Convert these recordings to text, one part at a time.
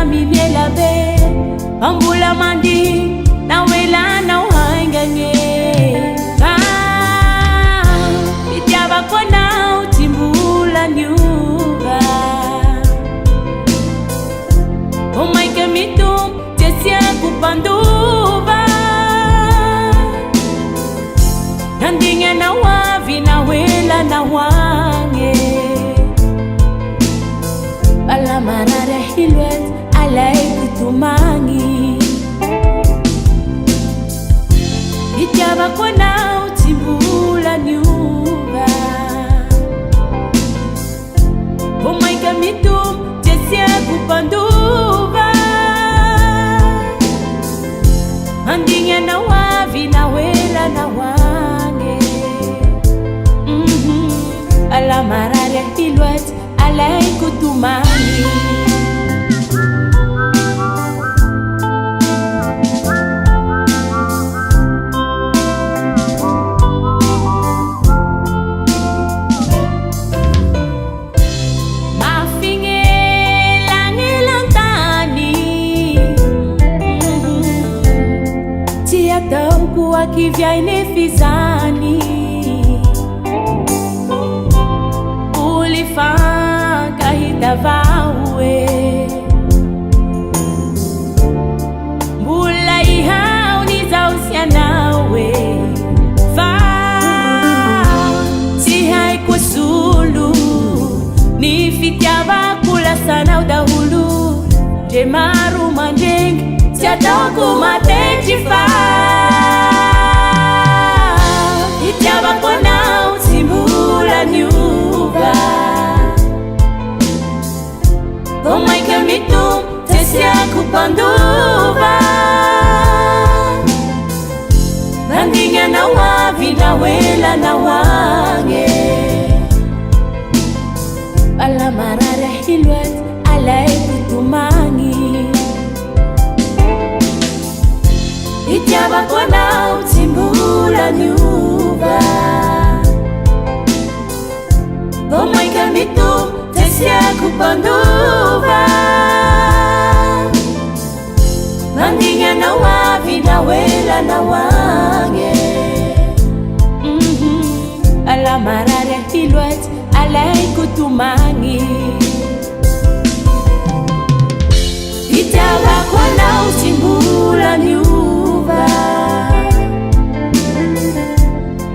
mimiela be ambula mandi na wela na uhanganye Bitiaba kona utimbula nyuga Omaike mitum tesia kupanduva Nandinga na wavi na wela na wange Alamarare hilwet alay kutumangi Bitiaba kona utimbula nyuga Omaike mitum tesia kupanduva Nandinga na wavi na wela na wange Alamarare hilwet alay kutumangi Kivya inefizani Ulifanga hitavawe Mbula iha uniza usianawe Tihai kusulu Nifitiava kula sana udahulu Jemaru manjeng Siataku matejifa Bitiaba kona utimbula nyuga Omaike mitum tesia kupanduva Nandinga na wavi na wela na wange Alamarare hilwet alay kutumangi Bitiaba kona utimbula nyuga Omaike mitum tesia kupanduva Nandinga na wavi na wela na wange Alamarare hilwet alay kutumangi Bitiaba kona utimbula nyuga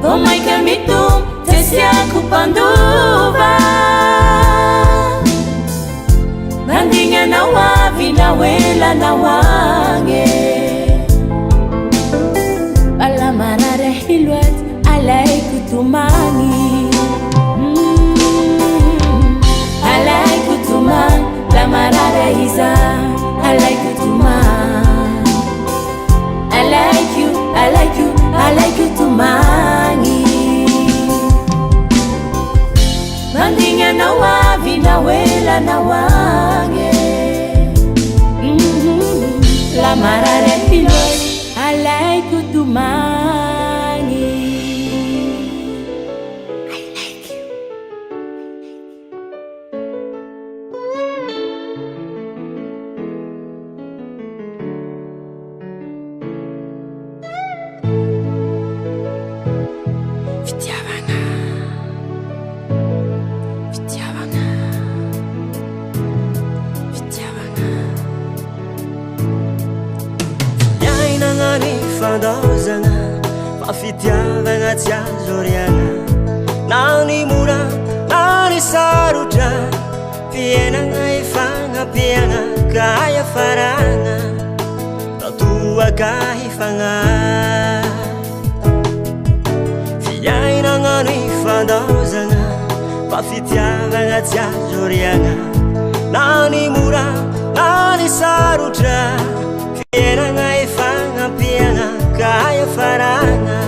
Omaike mitum tesia kupanduva Nandinga na wavi na wela na wange Alamarare hilwet alay kutumangi Alay kutumang Lamarare hiza alay kutumang I like you, I like you, I like you tumangi Nandinga na wavi na wela na wange Lamarare hilwet alay kutumangi I like you Fandazana Mafitiavana tiazoriana Nani mura, nani sarutra Piena ngaifanga piena Kaya farana Tatua kaifanga Fiaina ngani fandazana Mafitiavana tiazoriana Nani mura, nani sarutra Piena ngaifanga piena Kaya farana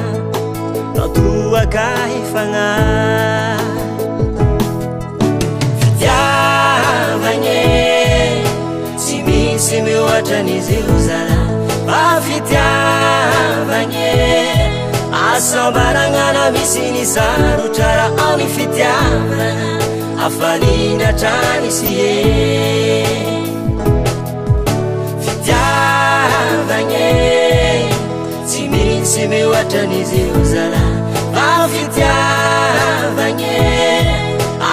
Tatua kaifanga Fitiavanye Simi wataniziuzala Bafitiavanye Asabarangana misini sarutara Ani fitiavana Afalina tanisiye loatran'izy io zala fa fitiavagny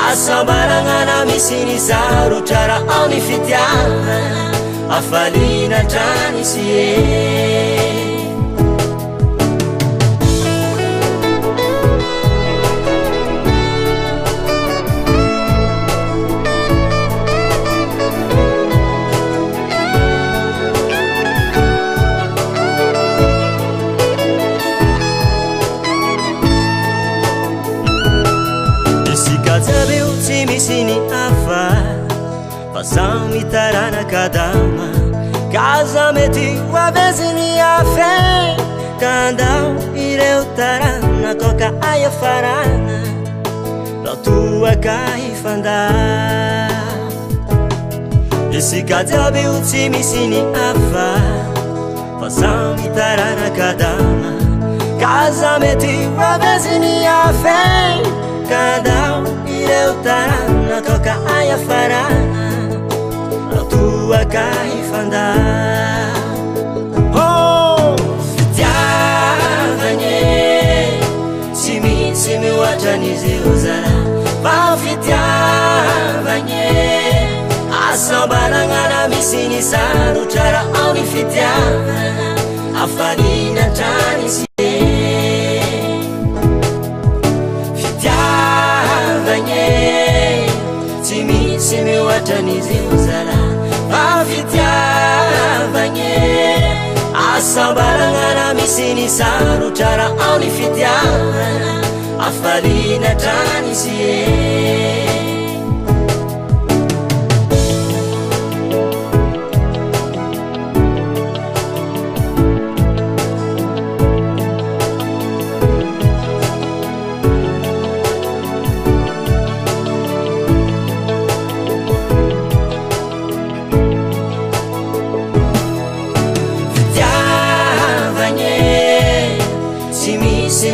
asambaragna misy ny sarotra raha ao ny fitiavana afaliana trany izy Zabeu tsy misy ny hafa fa samy taranaka dama kaza mety ho aveziny afe kandao ireo taranako ka ayafarana laotoa ka hifanda isika zabeu tsy misy ny hafa fa samy taranaka dama kaza mety ho aveziny afe kandao ireo taranako ka ayafarana laotoa ka hifanda fitiavagny tsy misy mihoatran'izy io zala fa fitiavagny asambaragna raha misy ny sarotra raha ao ny fitiavana afaliana trany izy tsy misy mihoatran'izy io zala fa fitiavagny asambaragna raha misy ny sarotra raha ao ny fitiavana afaliana trany izy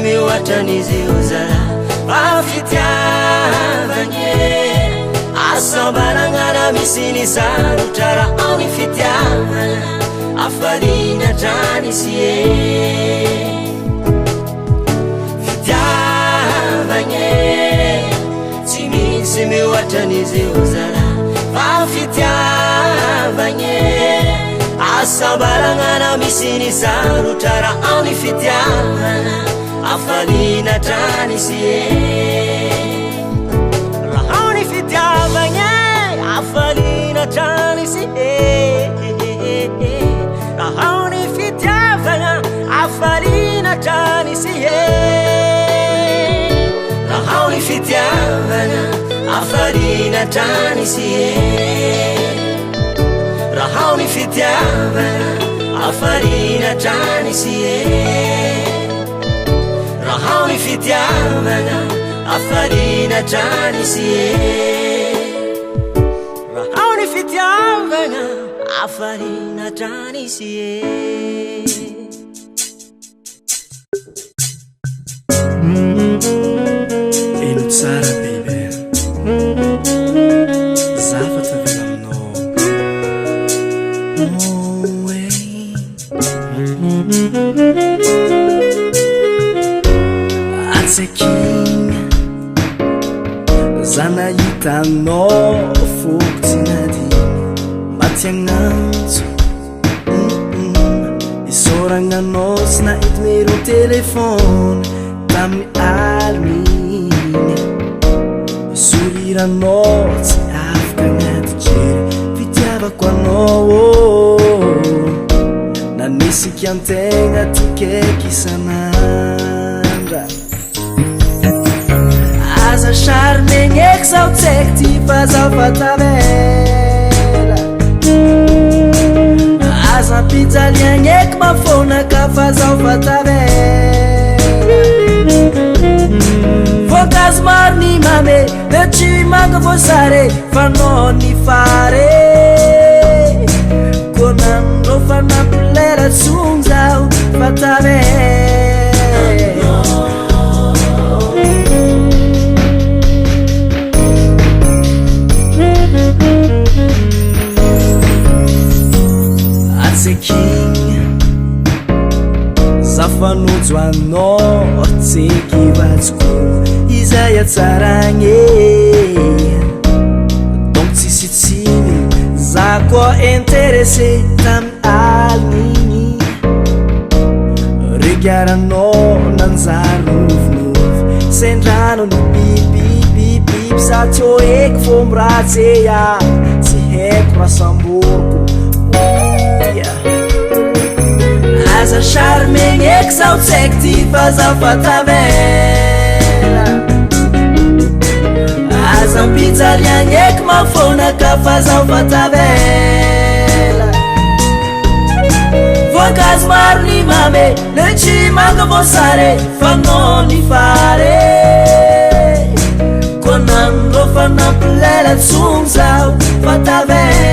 mihoatran'izy io zala fa fitiavagny asambaragna raha misy ny sarotra raha ao ny fitiavana afaliana trany izy fitiavagny tsy misy mihoatran'izy io zala fa fitiavagny asambaragna raha misy ny sarotra raha ao ny fitiavana afaliana trany izy raha ao ny fitiavagny afaliana trany izy raha ao ny fitiavagna afaliana trany izy raha ao ny fitiavagna afaliana trany izy raha ao ny fitiavagna afaliana trany izy raha ao ny fitiavagna afaliana trany izy raha ao ny fitiavagna afaliana trany izy ino tsara bebe zafatra vela aminao atsekigna zanahitanao fokotsy nadiny matiagnantso isoragnanao sy nahity numéro telefony tamin'ny aligny soriranao tsy afaka agnaty jery fitiavako anao nanisika antegna tikaiky isanandra aza charmegny eky zaho tsaiky ty fa zaho fatavela aza mpijaliagny eky mafonaka fa zaho fatavela voankazo maro ny mame le tsy manga voasare fanao ny fare konanro fanampilera tsony zaho fatavela atsekigna afanojoanao tsekyvatsoko izay atsaragny donc tsisitsiny za koa intéressé tamy aligny regaranao nanjary novinovy sendrano ny bibibibiby sa tsy o eky fomby ratsy ya tsy haiko rasamboroko aza charmegny eky zaho tsaiky ty fa zaho fa tavela aza mpijaliagny eky mafonaka fa zaho fa tavela voankazo maro ny mame le tsy manga voasare fanao ny fare konamro fa nampilela tsony zaho fa tavela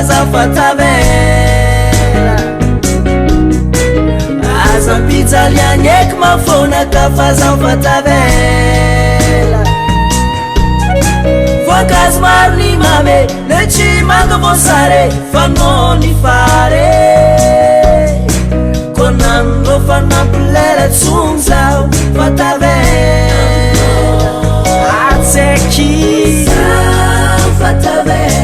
zaho fa tavela aza mpijaliagny eky mafonaka fa zaho fa tavela voankazo maro ny mame le tsy manga voasare fanao ny fare konamro fa nampilela tsony zaho fa tavela atseky zaho fa tavela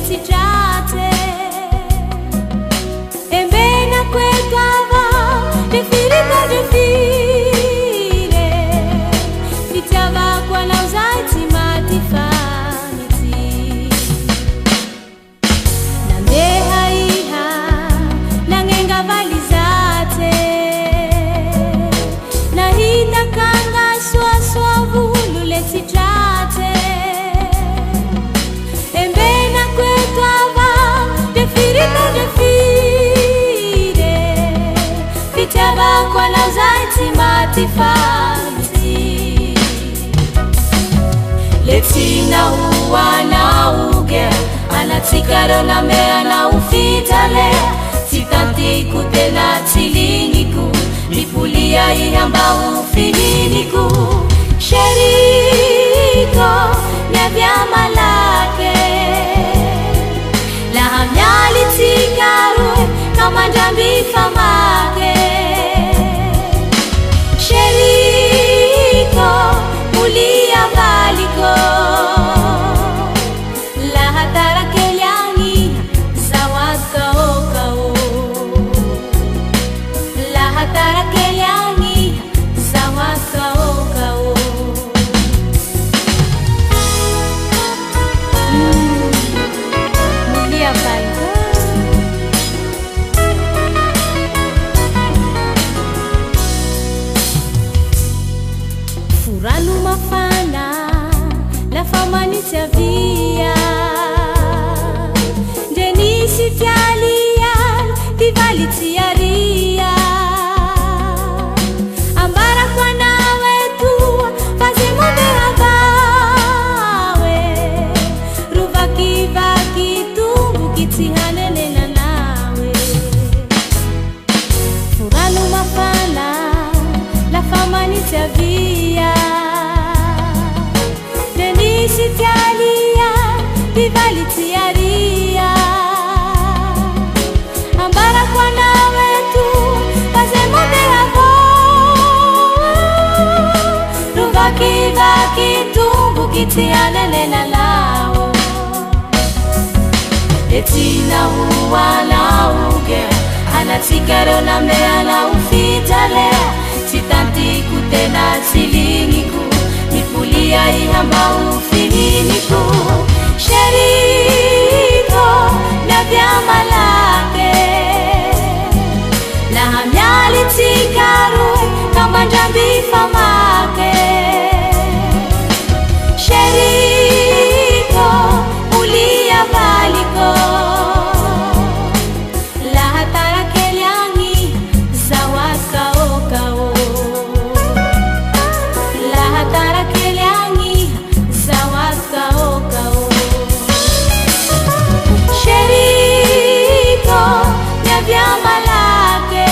sitrate Embena kwetava defirika defire Fitava kwa lauzaiti matifaniti Namdeha iha nangenga valizate Nahita kanga swaswa vulu lesitrate Embena kwetava defirika defire Fitava kwa lauzaiti matifaniti Letina huwa na uge Anatikaro na mea na ufitale Sitanti kutela tiliniku Lipulia ihamba ufininiku Sheriko ya vyama lake Lahamyali tikarue kama jambi famake Sheriko mulia baliko Lahatara kelyangi sawat kao Lahatara kelyangi sawat kao Mulia baliko Furanu mafana la famani via Denisi tialia divali tiaria Ambara kwa nawe tu fazimude hagawe Ruvaki vaki tungu kitihanene na nawe Furanu mafana la famani via Denisi tialia divali tiaria Ambara kwa nawe tu pasemude havo Ruvaki vaki tungu kitianele na lao Etina huwa na uge Anatikaro na mea na ufitale Sitanti kutena siliniku Nipulia ihamba ufininiku Sheriko na vyama lake Lahamyali tikarue kama jambi famake Sheriko mulia baliko Lahatara kelyangi zawat kao Lahatara kelyangi zawat kao Sheriko na vyama lake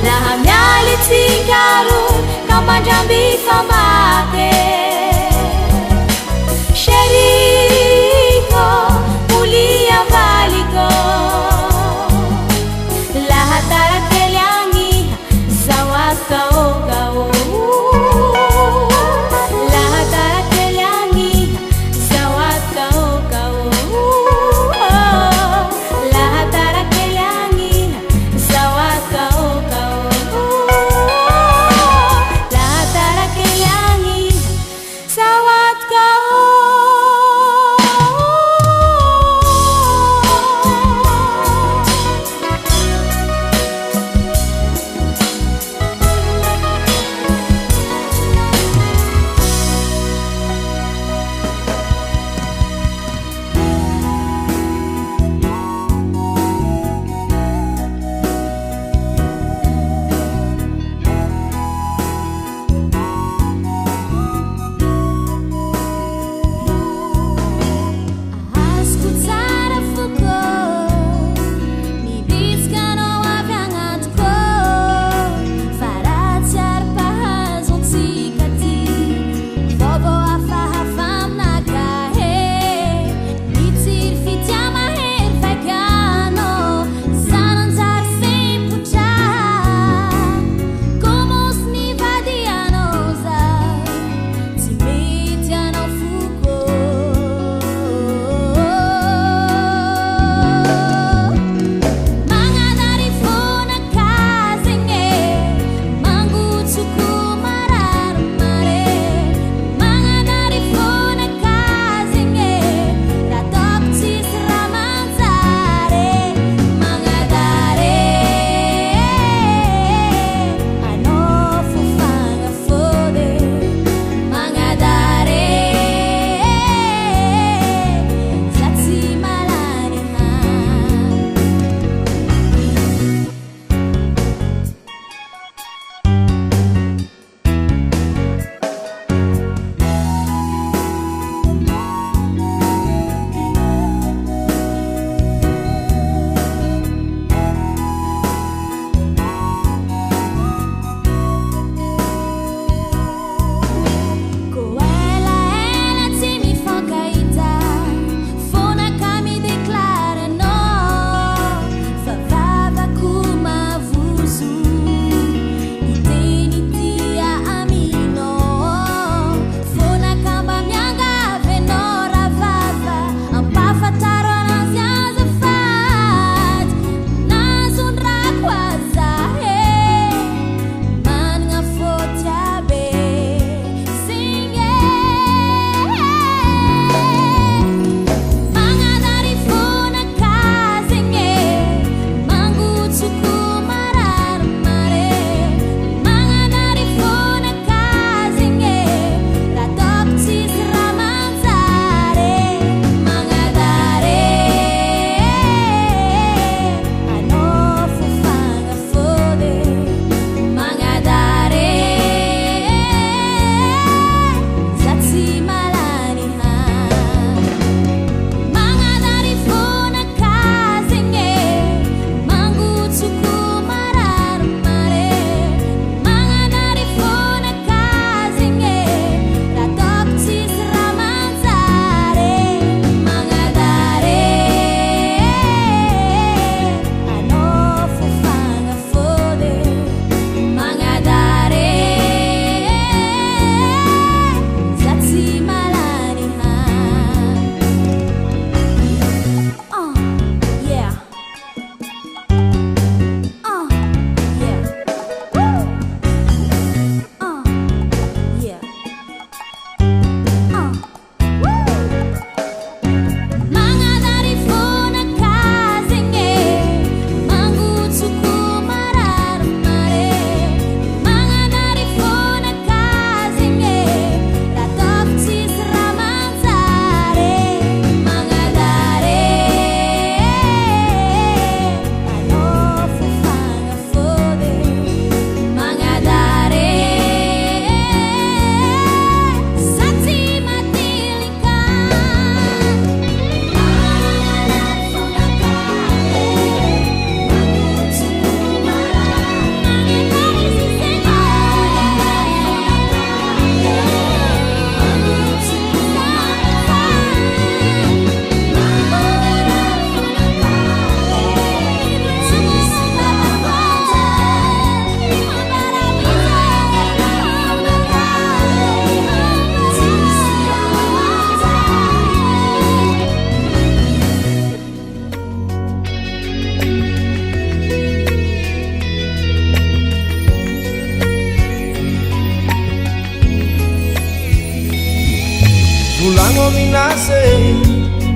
Lahamyali tikaru kama jambi famake Sheriko mulia baliko Lahatara kelyangi zawat kao Lahatara kelyangi zawat kao Lahatara kelyangi zawat kao Lahatara kelyangi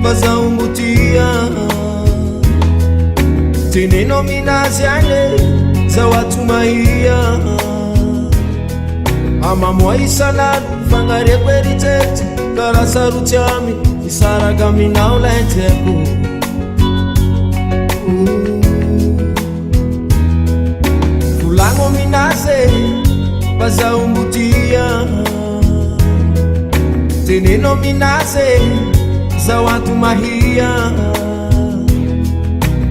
mazaumbutia teneno minazi ane za watu mahia amamwaisaladu fangare kweritete karasaruchami isaragaminaulaeteko fulango minaze mazaumbutia teneno minaze za watu mahia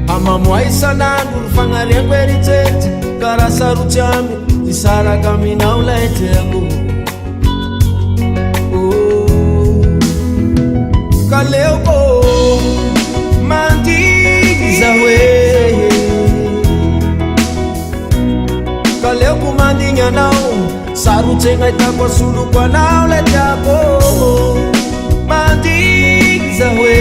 amamwaisanandu rufangare kweritete karasaruchami isaragaminaulaeteko kaleuko mandizawe kaleuko mandinyanao saruchengaitako sulu kwanao letako mandizawe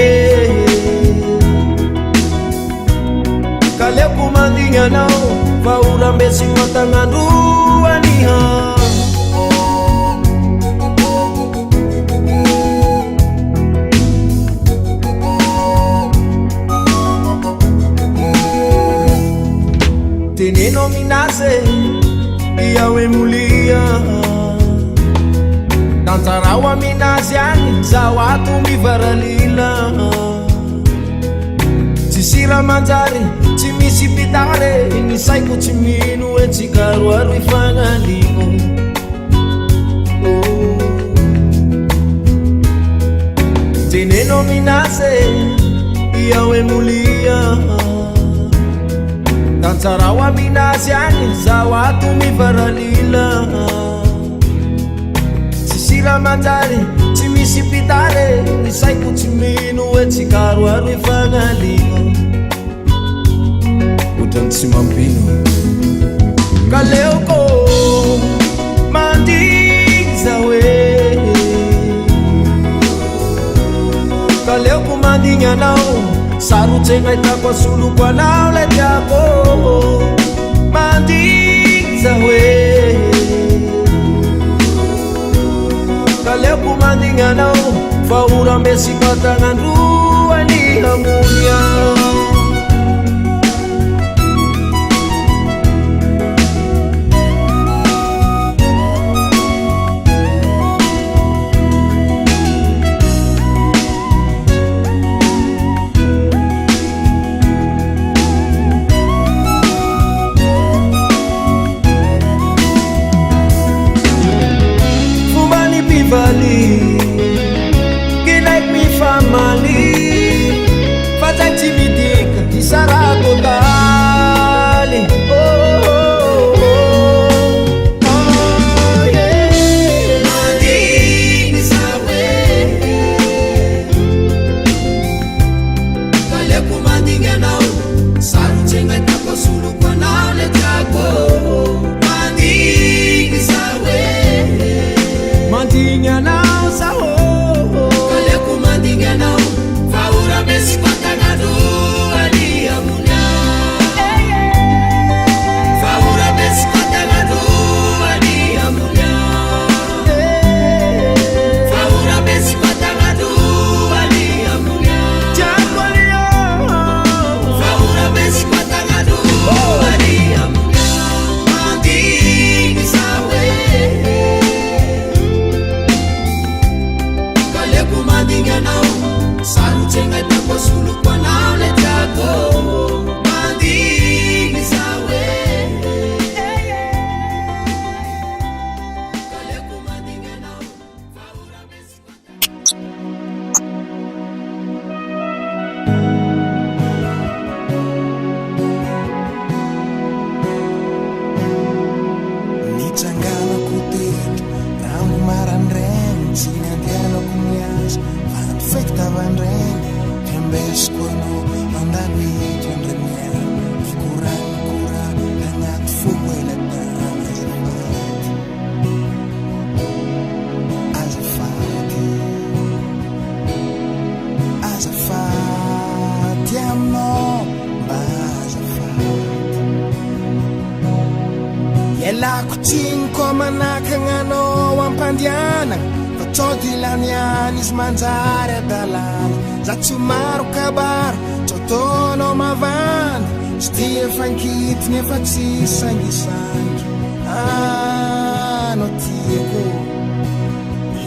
kaleuko mandinyanao vaurambesi matanganduaniha teneno minaze iyawe mulia tantarawa minazi ani za watu mivaralila tisira manjari timisi pitare nisaiku timinu etikaru aruifangaliko teneno minaze iyawe mulia tantarawa minazi ani za watu mivaralila tisira manjari timisi pitare nisaiku timinu etikaru aruifangaliko utansimampino kaleuko mandizawe kaleuko mandinyanao saruchengaitako sulu kwanao letako mandizawe kaleuko mandinyanao faurambesi katanganduanihamunya Ginaik mi famali Fazai timidik di Saragotali La kucing ko manakangano ang pandianang Todilanian is manjare dalan Zatsumaro kabar Totono mavan Stia fankit nefa tsy sangisangi Ano tieko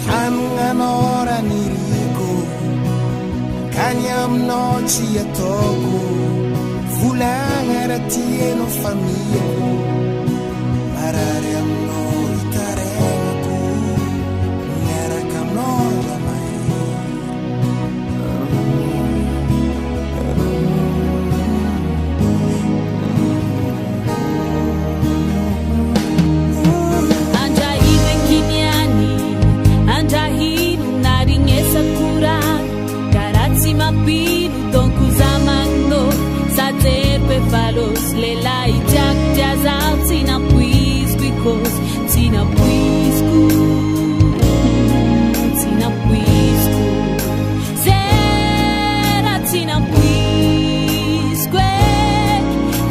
Hanganora niriko Kany aminao tsy ataoko Volagna raha tianao famiako Marary aminao hitaregnako Miaraka aminao lamahy Andrahino enkiniany Andrahino narignesa kurang Karatsy mapino donko zamagno Satepe falos lelai jak jazao Tsy napuisco ikos Tsy napuisco Tsy napuisco Zera tsy napuisco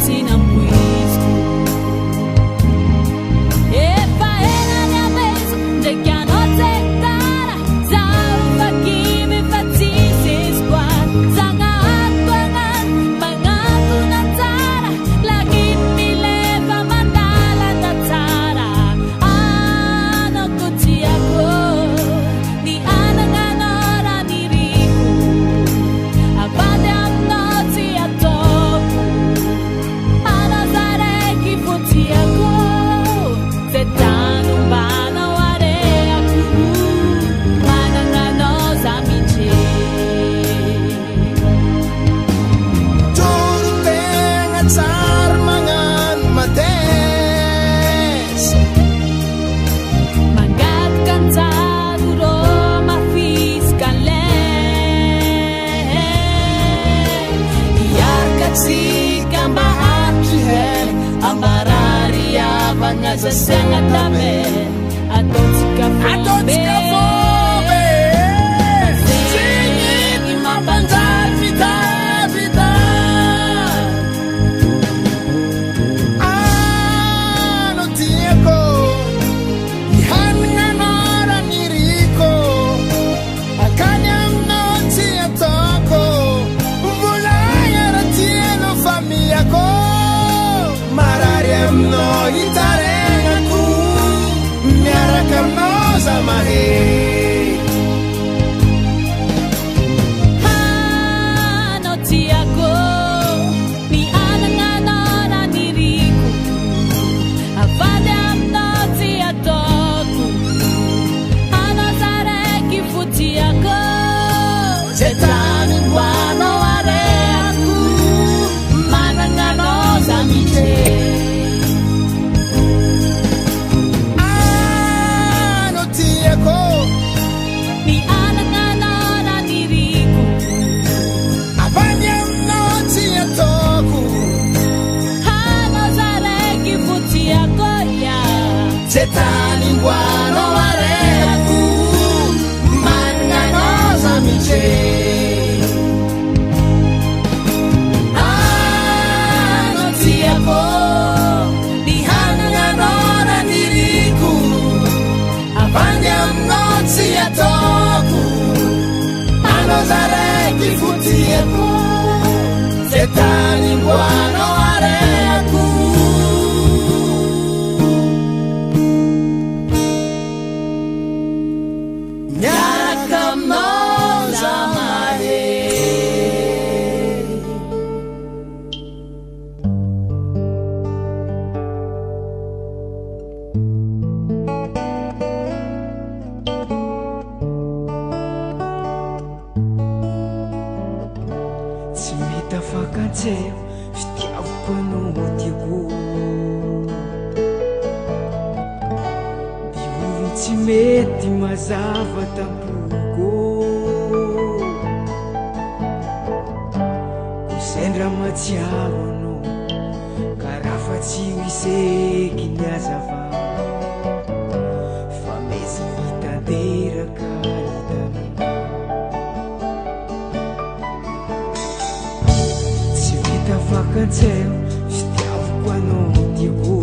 Tsy napuisco Efa enany ameso Ndraiky anao tsetara Zaho fakimy fa tsisy espoir Zagnato agnano Magnato nantsara Lagi mileva mandalana tsara Anako tiako Ni anagnanao raha niriko Avady aminao tsy ataoko Anao zaraiky fo tiako Zay tany ombanao areako Managnanao za mijery Toro tegna tsara magnano madesa Mangataka anjaro rô mafisaka lay Iaraka tsika mba haritry hely Ambarary avagna zasiagna tame Ataotsika Ataotsika fombe Tsy mampanjary vitavita Ano tiako Ihanignanao raha niriko Akany aminao tsy ataoko Volagna raha tianao famiako Marary aminao hitaregnako Miaraka aminao za mahe Anao tiako Ni anagnanao raha niriko Avady aminao tsy ataoko Anao zaraiky fo tiako Zay tany mboanao areako Managnanao za mijery Ano tiako Ni anagnanao raha niriko Avany aminao tsy ataoko Anao zaraiky fo tiako Zay tany mboanao areako Managnanao za mijery Ano tiako Ni hanagnanao raha niriko Avany aminao tsy ataoko Anao zaraiky fo tiako Zay tany mboanao areako Miaraka aminao za mahe Tsy mety afakatseo Fitiavoko anao tiako Diovy tsy mety mazava tampoko Ko sendra matsiaro anao Karaha fa tsy hoiseky ny azava Fa mezy hitanteraka hitanao Tsy vita afakatseo Fitiavoko anao tiako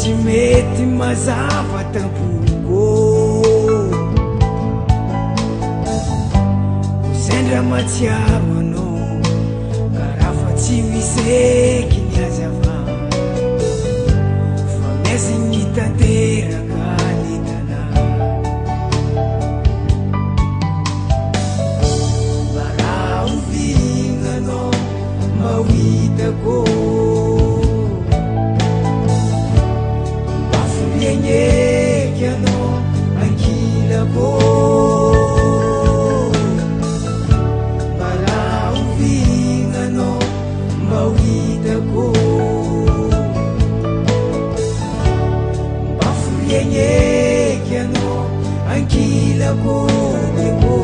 tsy mety mazava tampoko sendra matsiaro anao karaha fa tsy miseky ny hazava fa miaizy ny tanteraka ny tanà mba raha ovignanao mahitako Yenyeki ano ankilako Mara uvinano mawitako Bafu yenyeki ano ankilako Yeko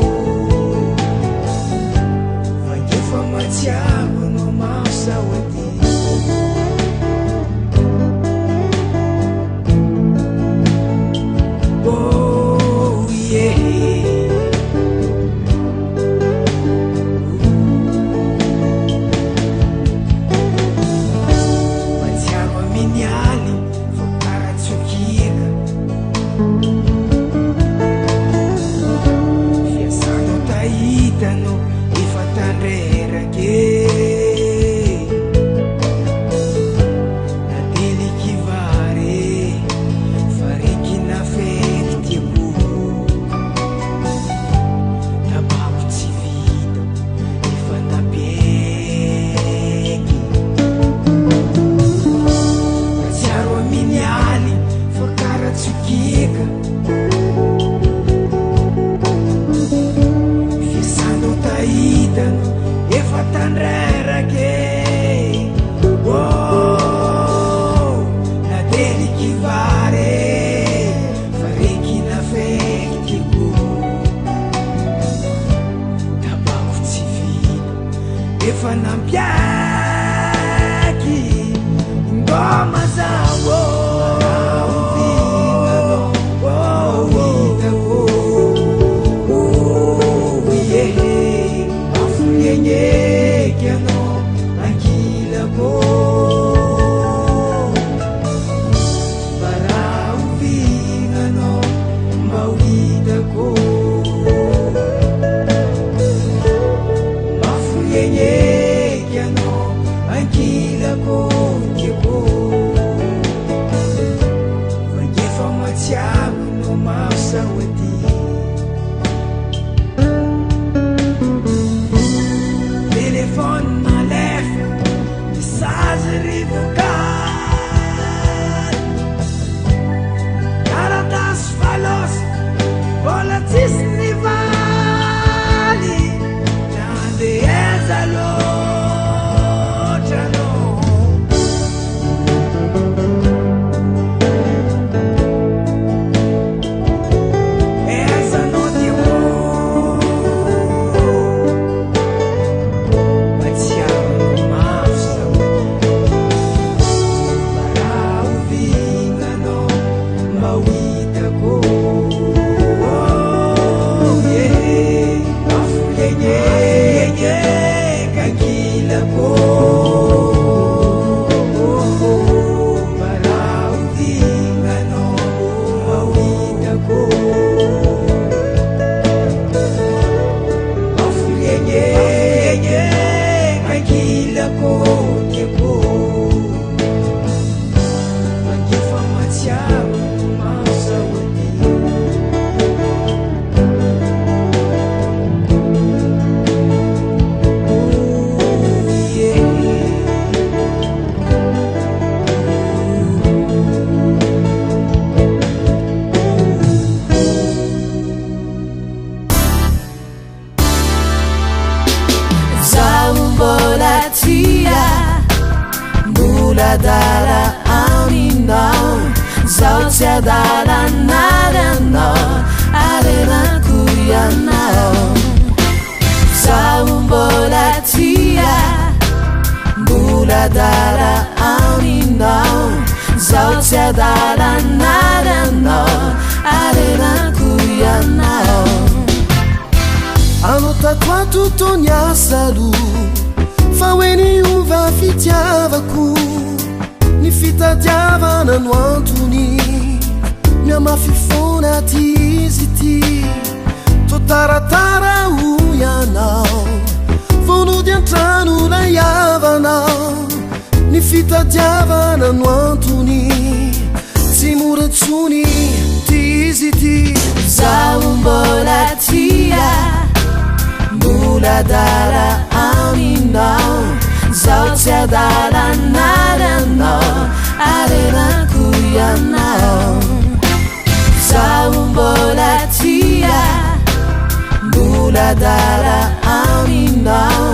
Vangefa matiago no masawati Anota tutto nyasalu fa weni uva fitiavaku ni fitadiavana no antony miamafifona ty izy ty totaratara oianao vonody antrano layavanao ny fitadiavana no antony tsy moratsony ty izy ty zaho mbola tia mbola dala aminao zaho tsy adala naranao arenako ianao zaho mbola tia mbola dala aminao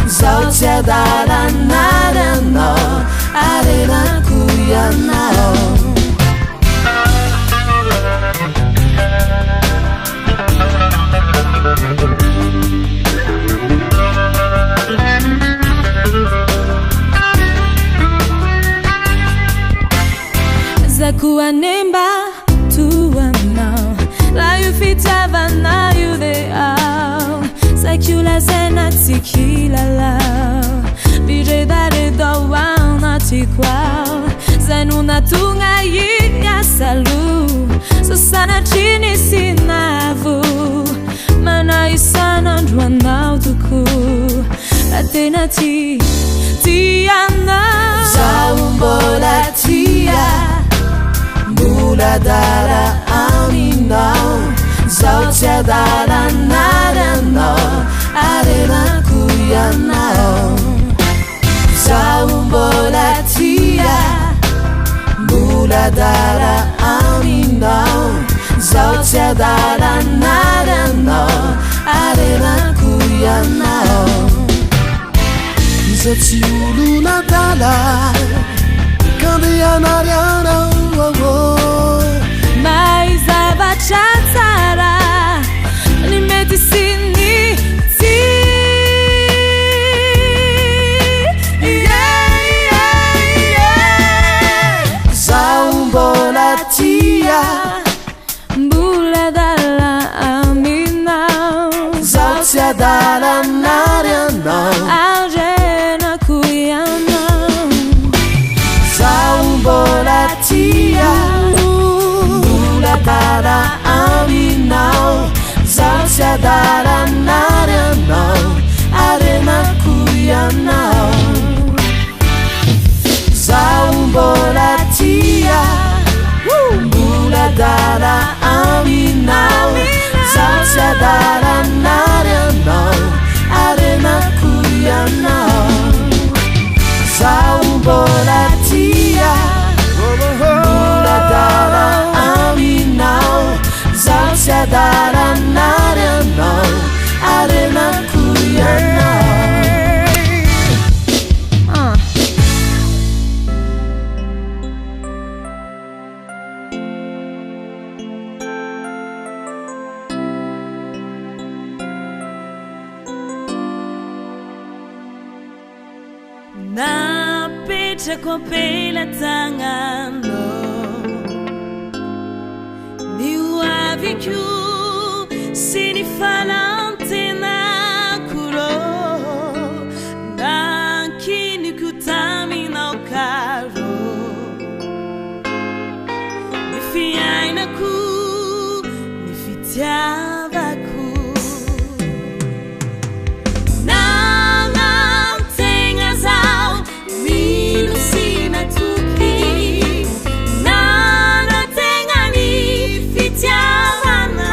zaho tsy adala naranao arenako ianao zakuanemba tuanao la yu fitavana yu deao sakula zena tikila la biredare dowana tikwao zanuna tunga ya salu susana chini sinavu mana isana ndwanao tuku atena tiana zaumbola tia mbola dala aminao zaho tsy adala naranao arenako ianao zaho mbola tia mbola dala aminao zaho tsy adala naranao arenako ianao iza tsy olona dala kandeanarianao mai zavatra tsara ny mety siny ty zaho mbola tia mbola dala aminao zaho tsy adala narianao arenako ianao zaho mbola tia mbola dala aminao zaho tsy adala narianao arenako ianao zaho mbola tia mbola dala aminao zaho tsy adala narianao arenako ianao zaho mbola tia mbola dala aminao zaho tsy adala narianao arenako ianao napetrako pela tagnano nihoaviko sy ny falantenako rô nankiniko taminao karo ny fiainako ny fitiavako Tiana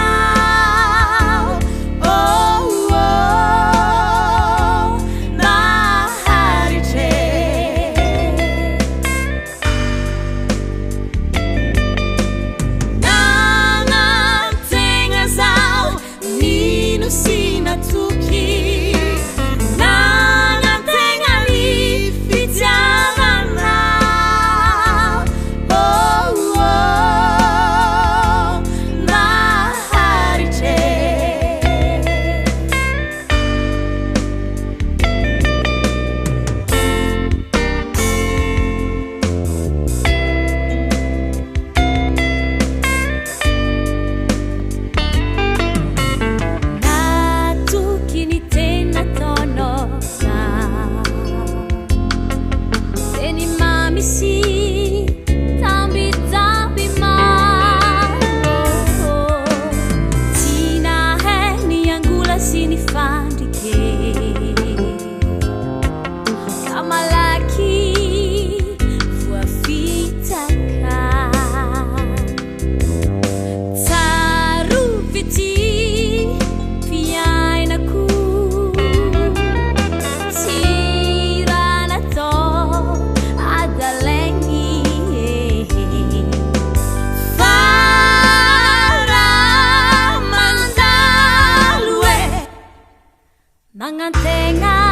Mangantenga